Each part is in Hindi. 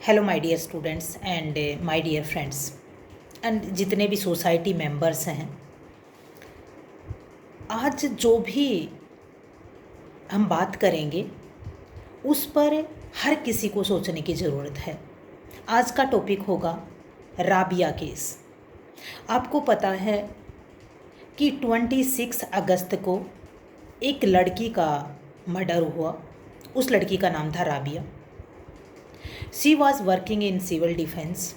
Hello my dear students and my dear friends and जितने भी सोसाइटी मेंबर्स हैं। आज जो भी हम बात करेंगे उस पर हर किसी को सोचने की ज़रूरत है। आज का टॉपिक होगा राबिया केस। आपको पता है कि 26 अगस्त को एक लड़की का मर्डर हुआ। उस लड़की का नाम था Rabia. She was working in civil defence.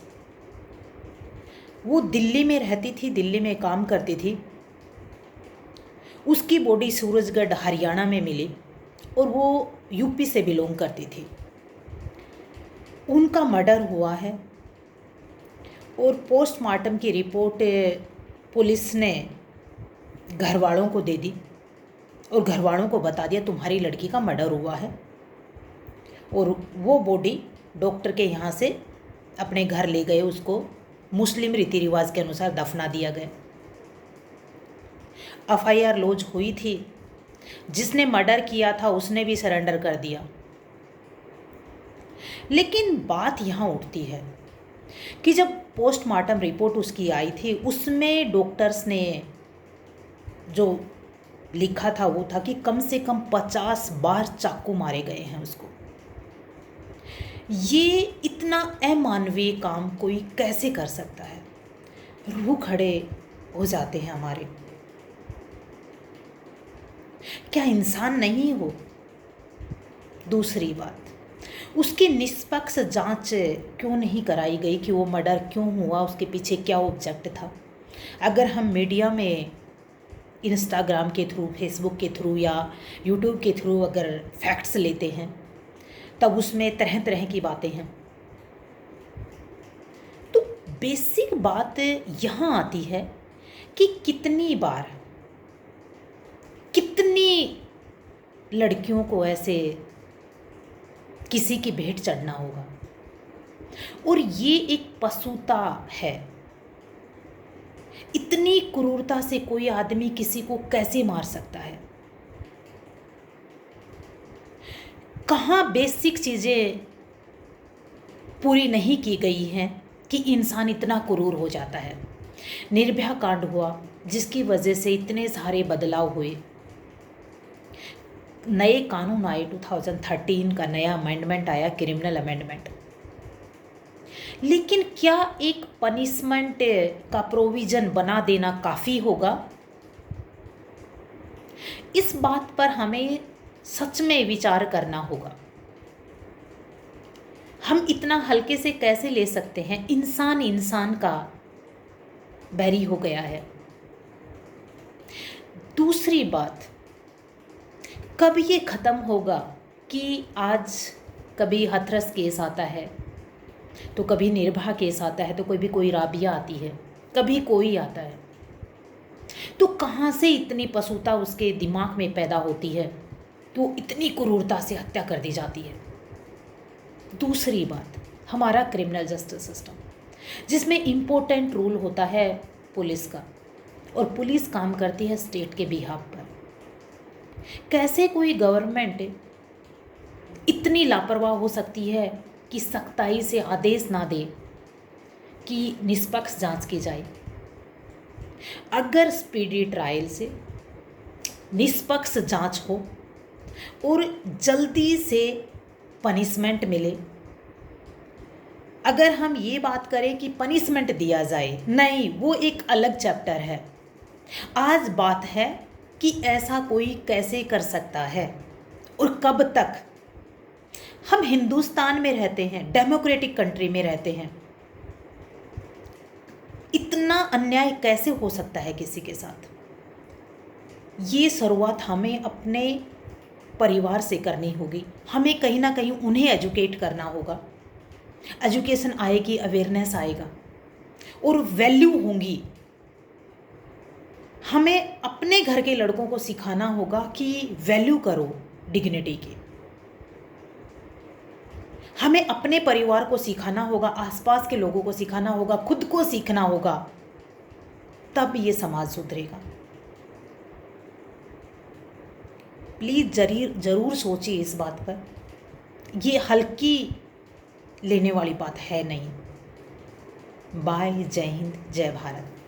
वो दिल्ली में रहती थी, दिल्ली में काम करती थी। उसकी बॉडी सूरजगढ़ हरियाणा में मिली और वो यूपी से बिलोंग करती थी। उनका मर्डर हुआ है और पोस्टमार्टम की रिपोर्ट पुलिस ने घर वालों को दे दी और घर वालों को बता दिया तुम्हारी लड़की का मर्डर हुआ है। और वो बॉडी डॉक्टर के यहाँ से अपने घर ले गए। उसको मुस्लिम रीति रिवाज के अनुसार दफना दिया गया। एफआईआर लॉन्च हुई थी। जिसने मर्डर किया था उसने भी सरेंडर कर दिया। लेकिन बात यहाँ उठती है कि जब पोस्टमार्टम रिपोर्ट उसकी आई थी उसमें डॉक्टर्स ने जो लिखा था वो था कि कम से कम 50 बार चाकू मारे गए हैं उसको। ये इतना अमानवीय काम कोई कैसे कर सकता है? रूह खड़े हो जाते हैं हमारे। क्या इंसान नहीं हो? दूसरी बात, उसकी निष्पक्ष जांच क्यों नहीं कराई गई कि वो मर्डर क्यों हुआ, उसके पीछे क्या ऑब्जेक्ट था? अगर हम मीडिया में इंस्टाग्राम के थ्रू, फेसबुक के थ्रू या यूट्यूब के थ्रू अगर फैक्ट्स लेते हैं तब उसमें तरह तरह की बातें हैं। तो बेसिक बात यहाँ आती है कि कितनी बार कितनी लड़कियों को ऐसे किसी की भेंट चढ़ना होगा। और ये एक पशुता है। इतनी क्रूरता से कोई आदमी किसी को कैसे मार सकता है? कहाँ बेसिक चीज़ें पूरी नहीं की गई हैं कि इंसान इतना क्रूर हो जाता है। निर्भया कांड हुआ जिसकी वजह से इतने सारे बदलाव हुए। नए कानून आए, 2013 का नया अमेंडमेंट आया, क्रिमिनल अमेंडमेंट। लेकिन क्या एक पनिशमेंट का प्रोविजन बना देना काफ़ी होगा? इस बात पर हमें सच में विचार करना होगा। हम इतना हल्के से कैसे ले सकते हैं? इंसान इंसान का बैरी हो गया है। दूसरी बात, कब ये ख़त्म होगा कि आज कभी हाथरस केस आता है तो कभी निर्भया केस आता है तो कोई राबिया आती है, कभी कोई आता है। तो कहाँ से इतनी पशुता उसके दिमाग में पैदा होती है तो इतनी क्रूरता से हत्या कर दी जाती है? दूसरी बात, हमारा क्रिमिनल जस्टिस सिस्टम जिसमें इम्पोर्टेंट रोल होता है पुलिस का, और पुलिस काम करती है स्टेट के बिहाफ पर। कैसे कोई गवर्नमेंट इतनी लापरवाह हो सकती है कि सख्ताई से आदेश ना दे कि निष्पक्ष जांच की जाए? अगर स्पीडी ट्रायल से निष्पक्ष जांच हो और जल्दी से पनिशमेंट मिले, अगर हम ये बात करें कि पनिशमेंट दिया जाए, नहीं, वो एक अलग चैप्टर है। आज बात है कि ऐसा कोई कैसे कर सकता है और कब तक? हम हिंदुस्तान में रहते हैं, डेमोक्रेटिक कंट्री में रहते हैं। इतना अन्याय कैसे हो सकता है किसी के साथ? ये शुरुआत हमें अपने परिवार से करनी होगी। हमें कहीं ना कहीं उन्हें एजुकेट करना होगा। एजुकेशन आएगी, अवेयरनेस आएगा और वैल्यू होंगी। हमें अपने घर के लड़कों को सिखाना होगा कि वैल्यू करो डिग्निटी की। हमें अपने परिवार को सिखाना होगा, आसपास के लोगों को सिखाना होगा, खुद को सीखना होगा, तब ये समाज सुधरेगा। प्लीज़ जरूर सोचिए इस बात पर। ये हल्की लेने वाली बात है नहीं। बाय, जय हिंद, जय भारत।